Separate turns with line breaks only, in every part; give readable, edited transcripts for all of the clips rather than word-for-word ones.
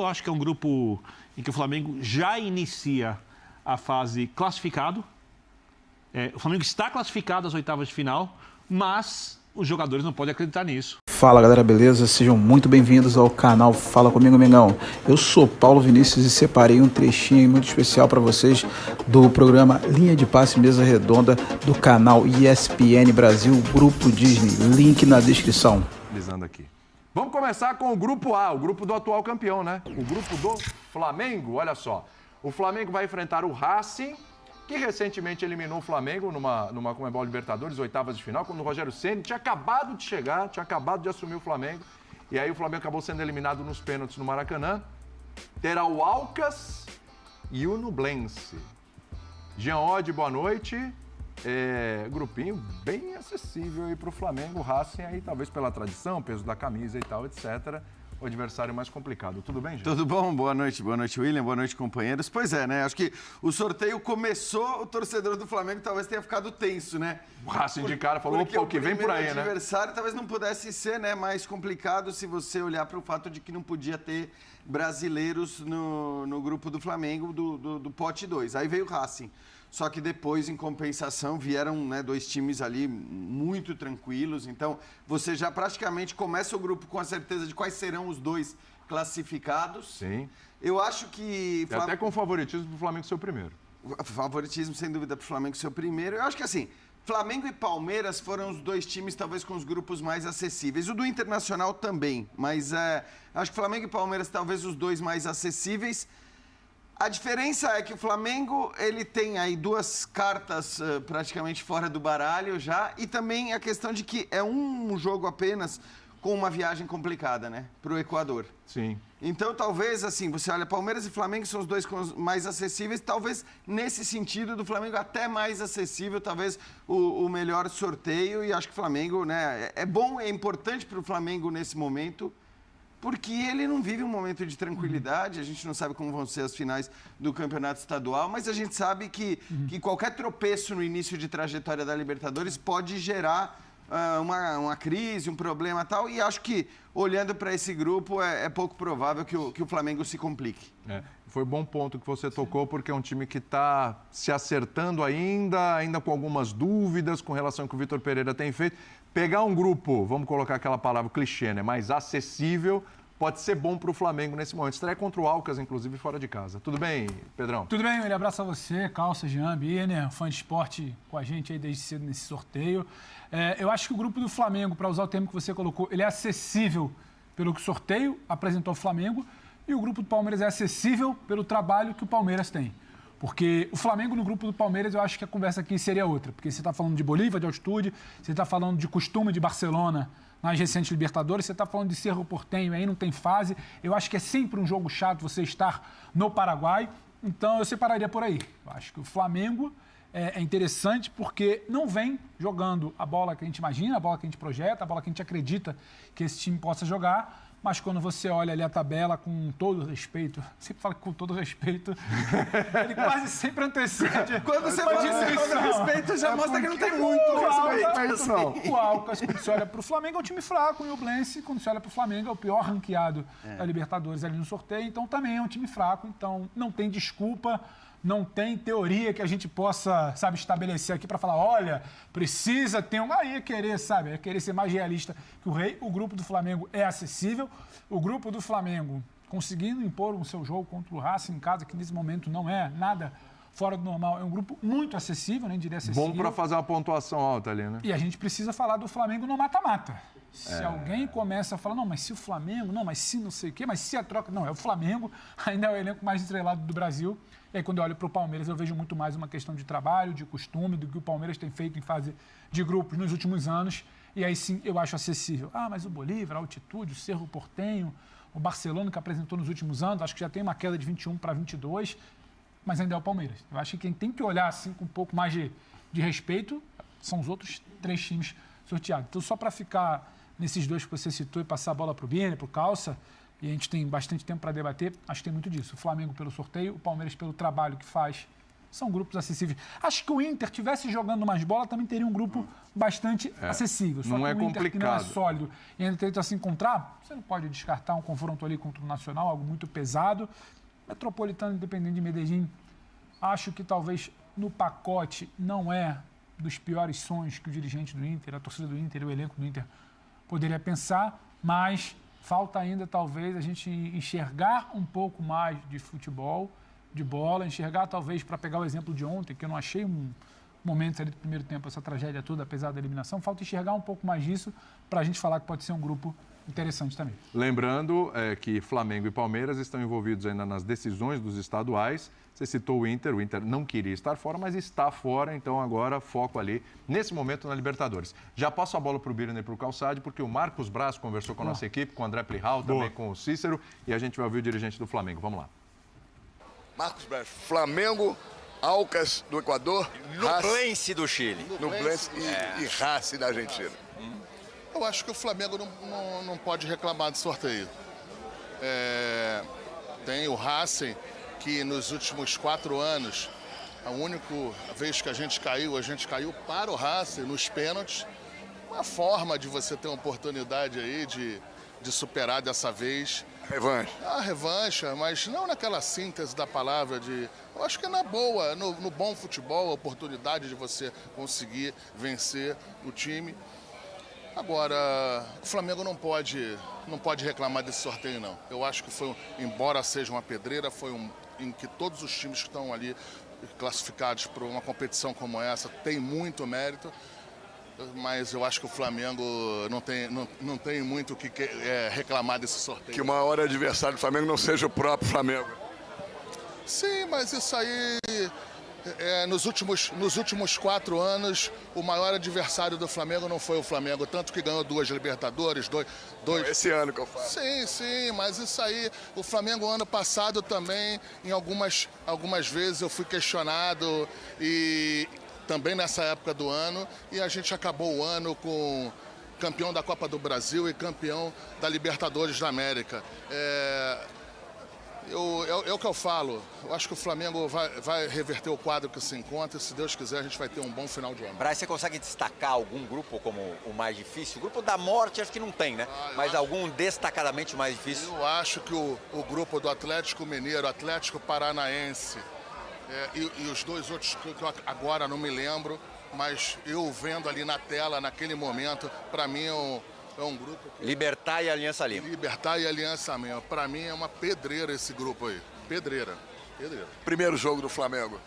Eu acho que é um grupo em que o Flamengo já inicia a fase classificado. O Flamengo está classificado às oitavas de final, mas os jogadores não podem acreditar nisso.
Fala galera, beleza? Sejam muito bem-vindos ao canal Fala Comigo Mengão. Eu sou Paulo Vinícius e separei um trechinho muito especial para vocês do programa Linha de Passe Mesa Redonda do canal ESPN Brasil, Grupo Disney. Link na descrição.
Aqui. Vamos começar com o Grupo A, o grupo do atual campeão, né? O grupo do Flamengo, olha só. O Flamengo vai enfrentar o Racing, que recentemente eliminou o Flamengo numa Conmebol Libertadores, oitavas de final, quando o Rogério Ceni tinha acabado de chegar, tinha acabado de assumir o Flamengo. E aí o Flamengo acabou sendo eliminado nos pênaltis no Maracanã. Terá o Alcas e o Nublense. Jean Oddi, boa noite. Grupinho bem acessível aí para o Flamengo. O Racing aí, talvez pela tradição, peso da camisa e tal, etc., o adversário mais complicado. Tudo bem, gente?
Tudo bom? Boa noite, William, boa noite, companheiros. Pois é, né? Acho que o sorteio começou, o torcedor do Flamengo talvez tenha ficado tenso, né?
O Racing de cara falou, opa, o que vem por aí, né?
O adversário talvez não pudesse ser, né, mais complicado se você olhar para o fato de que não podia ter brasileiros no grupo do Flamengo, do pote 2. Aí veio o Racing. Só que depois, em compensação, vieram, né, dois times ali muito tranquilos. Então, você já praticamente começa o grupo com a certeza de quais serão os dois classificados.
Sim.
Eu acho que...
E até com favoritismo para o Flamengo ser o primeiro.
Favoritismo, sem dúvida, para o Flamengo ser o primeiro. Eu acho que, assim, Flamengo e Palmeiras foram os dois times, talvez, com os grupos mais acessíveis. O do Internacional também, mas acho que Flamengo e Palmeiras, talvez, os dois mais acessíveis. A diferença é que o Flamengo, ele tem aí duas cartas praticamente fora do baralho já, e também a questão de que é um jogo apenas com uma viagem complicada, né, para o Equador.
Sim.
Então, talvez, assim, você olha, Palmeiras e Flamengo são os dois mais acessíveis, talvez, nesse sentido, do Flamengo até mais acessível, talvez o melhor sorteio, e acho que o Flamengo, né, é bom, é importante para o Flamengo nesse momento, porque ele não vive um momento de tranquilidade, a gente não sabe como vão ser as finais do campeonato estadual, mas a gente sabe que qualquer tropeço no início de trajetória da Libertadores pode gerar uma crise, um problema e tal, e acho que, olhando para esse grupo, é pouco provável que o Flamengo se complique.
Foi bom ponto que você tocou, porque é um time que está se acertando ainda com algumas dúvidas com relação ao que o Vitor Pereira tem feito. Pegar um grupo, vamos colocar aquela palavra clichê, né, mais acessível, pode ser bom para o Flamengo nesse momento. Estreia contra o Alcas, inclusive, fora de casa. Tudo bem, Pedrão?
Tudo bem, um abraço a você, Calça, Jean, Birner, fã de esporte com a gente aí desde cedo nesse sorteio. Eu acho que o grupo do Flamengo, para usar o termo que você colocou, ele é acessível pelo que o sorteio apresentou ao Flamengo, e o grupo do Palmeiras é acessível pelo trabalho que o Palmeiras tem. Porque o Flamengo no grupo do Palmeiras, eu acho que a conversa aqui seria outra. Porque você está falando de Bolívia, de altitude, você está falando de costume de Barcelona nas recentes Libertadores, você está falando de Cerro Porteño, aí não tem fase. Eu acho que é sempre um jogo chato você estar no Paraguai. Então eu separaria por aí. Eu acho que o Flamengo é interessante porque não vem jogando a bola que a gente imagina, a bola que a gente projeta, a bola que a gente acredita que esse time possa jogar. Mas quando você olha ali a tabela, com todo respeito, sempre falo com todo respeito, ele quase sempre antecede.
Quando você fala com todo respeito, já mostra que não tem muito respeito.
O Alcas, quando você olha para o Flamengo, é um time fraco, e o Nublense, quando você olha para o Flamengo, é o pior ranqueado da Libertadores ali no sorteio, então também é um time fraco, então não tem desculpa. Não tem teoria que a gente possa, sabe, estabelecer aqui para falar, olha, precisa ter um... Aí é querer, sabe, é querer ser mais realista que o Rei. O grupo do Flamengo é acessível. O grupo do Flamengo conseguindo impor o seu jogo contra o Racing em casa, que nesse momento não é nada fora do normal. É um grupo muito acessível, nem diria acessível.
Bom para fazer uma pontuação alta ali, né?
E a gente precisa falar do Flamengo no mata-mata. Se alguém começa a falar, não, mas se o Flamengo, não, mas se não sei o quê, mas se a troca... Não, é o Flamengo, ainda é o elenco mais estrelado do Brasil. E aí, quando eu olho para o Palmeiras, eu vejo muito mais uma questão de trabalho, de costume, do que o Palmeiras tem feito em fase de grupos nos últimos anos. E aí, sim, eu acho acessível. Ah, mas o Bolívar, a altitude, o Cerro Porteño, o Barcelona, que apresentou nos últimos anos, acho que já tem uma queda de 21 para 22, mas ainda é o Palmeiras. Eu acho que quem tem que olhar assim com um pouco mais de respeito são os outros três times sorteados. Então, só para ficar nesses dois que você citou e passar a bola para o Birner, para o Calça, e a gente tem bastante tempo para debater, acho que tem muito disso. O Flamengo pelo sorteio, o Palmeiras pelo trabalho que faz são grupos acessíveis. Acho que o Inter, tivesse jogando mais bola, também teria um grupo bastante acessível. Só
não
que
é
o Inter, que não é
complicado.
sólido e ainda tenta se encontrar, você não pode descartar um confronto ali contra o Nacional, algo muito pesado. Metropolitano Independente de Medellín, acho que talvez no pacote não é dos piores sonhos que o dirigente do Inter, a torcida do Inter e o elenco do Inter poderia pensar, mas falta ainda talvez a gente enxergar um pouco mais de futebol, de bola, enxergar talvez, para pegar o exemplo de ontem, que eu não achei um momento ali do primeiro tempo, essa tragédia toda, apesar da eliminação, falta enxergar um pouco mais disso para a gente falar que pode ser um grupo interessante também.
Lembrando que Flamengo e Palmeiras estão envolvidos ainda nas decisões dos estaduais. Você citou o Inter não queria estar fora, mas está fora, então agora foco ali, nesse momento, na Libertadores. Já passo a bola para o Birner e para o Calçade, porque o Marcos Braz conversou com a nossa equipe, com o André Plihal, também com o Cícero, e a gente vai ouvir o dirigente do Flamengo. Vamos lá.
Marcos Braz, Flamengo, Aucas do Equador,
Nublense do Chile.
Nublense e Racing da Argentina.
Eu acho que o Flamengo não pode reclamar de sorteio. Tem o Racing, que nos últimos 4 anos, a única vez que a gente caiu para o Racing nos pênaltis. Uma forma de você ter uma oportunidade aí de superar dessa vez.
Revanche.
A revanche, mas não naquela síntese da palavra eu acho que é na boa, no bom futebol, a oportunidade de você conseguir vencer o time. Agora, o Flamengo não pode reclamar desse sorteio, não. Eu acho que embora seja uma pedreira, em que todos os times que estão ali classificados para uma competição como essa têm muito mérito, mas eu acho que o Flamengo não tem muito o que reclamar desse sorteio.
Que o maior adversário do Flamengo não seja o próprio Flamengo.
Sim, mas isso aí... nos últimos 4 anos, o maior adversário do Flamengo não foi o Flamengo, tanto que ganhou 2 Libertadores, dois...
Esse ano que eu falo.
Sim, mas isso aí, o Flamengo ano passado também, em algumas vezes eu fui questionado, e também nessa época do ano, e a gente acabou o ano com campeão da Copa do Brasil e campeão da Libertadores da América. É o que eu falo, eu acho que o Flamengo vai reverter o quadro que se encontra e, se Deus quiser, a gente vai ter um bom final de ano.
Braz, você consegue destacar algum grupo como o mais difícil? O grupo da morte acho que não tem, né? Mas algum destacadamente mais difícil?
Eu acho que o grupo do Atlético Mineiro, Atlético Paranaense e os 2 outros que eu agora não me lembro, mas eu vendo ali na tela, naquele momento, para mim é um grupo...
Libertad e Aliança Lima.
Libertad e Aliança Lima. Para mim é uma pedreira esse grupo aí. Pedreira.
Primeiro jogo do Flamengo.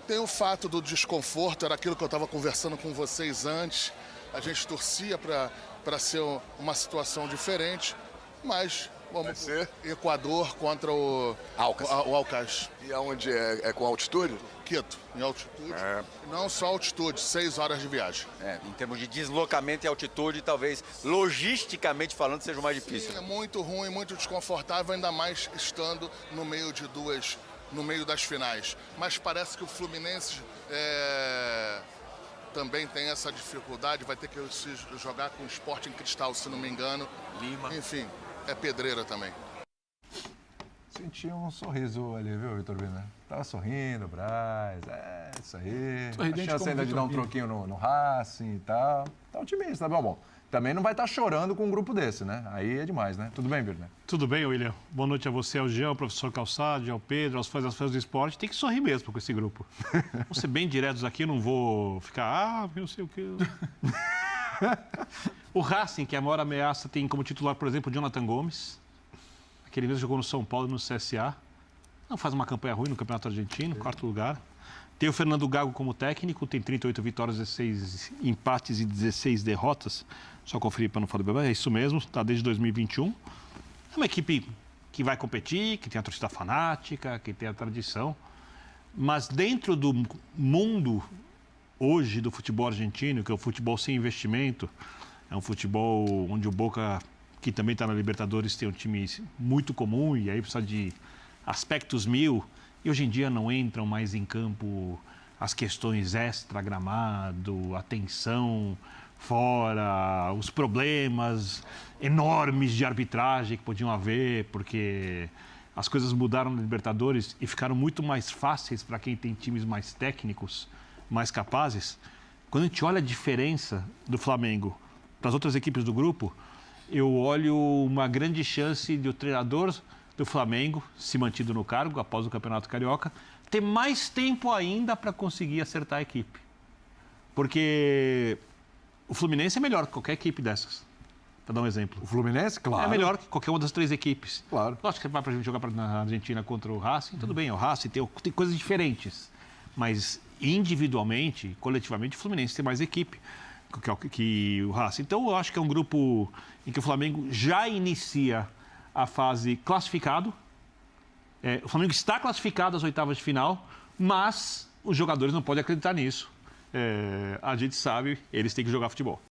Tem o fato do desconforto, era aquilo que eu estava conversando com vocês antes. A gente torcia para ser uma situação diferente, mas vamos ser Equador contra o Aucas.
E aonde é com altitude?
Quito, em altitude. Não só altitude, 6 horas de viagem.
Em termos de deslocamento e altitude, talvez logisticamente falando seja o mais difícil.
Sim, é muito ruim, muito desconfortável, ainda mais estando no meio das finais. Mas parece que o Fluminense também tem essa dificuldade, vai ter que se jogar com o Sporting Cristal, se não me engano.
Lima.
Enfim, é pedreira também.
Senti um sorriso ali, viu, Vitor Birner? Tava sorrindo, Braz, isso aí.
Sorridente
A chance
como
ainda de
Vitor
dar um
Birner.
troquinho no Racing e tal. Tá otimista, tá bom. Também não vai estar chorando com um grupo desse, né? Aí é demais, né? Tudo bem, Birner?
Tudo bem, William? Boa noite a você, ao Jean, ao professor Calçado, ao Pedro, aos fãs do esporte. Tem que sorrir mesmo com esse grupo. Vamos ser bem diretos aqui, não vou ficar, não sei o quê. O Racing, que é a maior ameaça, tem como titular, por exemplo, o Jonathan Gomes. Aquele mesmo jogou no São Paulo e no CSA. Não faz uma campanha ruim no Campeonato Argentino, 4º lugar. Tem o Fernando Gago como técnico, tem 38 vitórias, 16 empates e 16 derrotas. Só conferir para não falar bebê, é isso mesmo, está desde 2021. É uma equipe que vai competir, que tem a torcida fanática, que tem a tradição. Mas dentro do mundo hoje do futebol argentino, que é o futebol sem investimento, é um futebol onde o Boca, que também está na Libertadores, tem um time muito comum e aí precisa de aspectos mil. E hoje em dia não entram mais em campo as questões extra-gramado, a tensão fora, os problemas enormes de arbitragem que podiam haver, porque as coisas mudaram na Libertadores e ficaram muito mais fáceis para quem tem times mais técnicos, mais capazes. Quando a gente olha a diferença do Flamengo para as outras equipes do grupo, eu olho uma grande chance de o treinador do Flamengo, se mantido no cargo após o Campeonato Carioca, ter mais tempo ainda para conseguir acertar a equipe. Porque o Fluminense é melhor que qualquer equipe dessas. Para dar um exemplo.
O Fluminense, claro.
É melhor que qualquer uma das 3 equipes.
Claro.
Lógico que vai para a gente jogar na Argentina contra o Racing, tudo bem, o Racing tem coisas diferentes. Mas individualmente, coletivamente, o Fluminense tem mais equipe que o Racing. Então, eu acho que é um grupo em que o Flamengo já inicia a fase classificado. O Flamengo está classificado às oitavas de final, mas os jogadores não podem acreditar nisso. A gente sabe, eles têm que jogar futebol.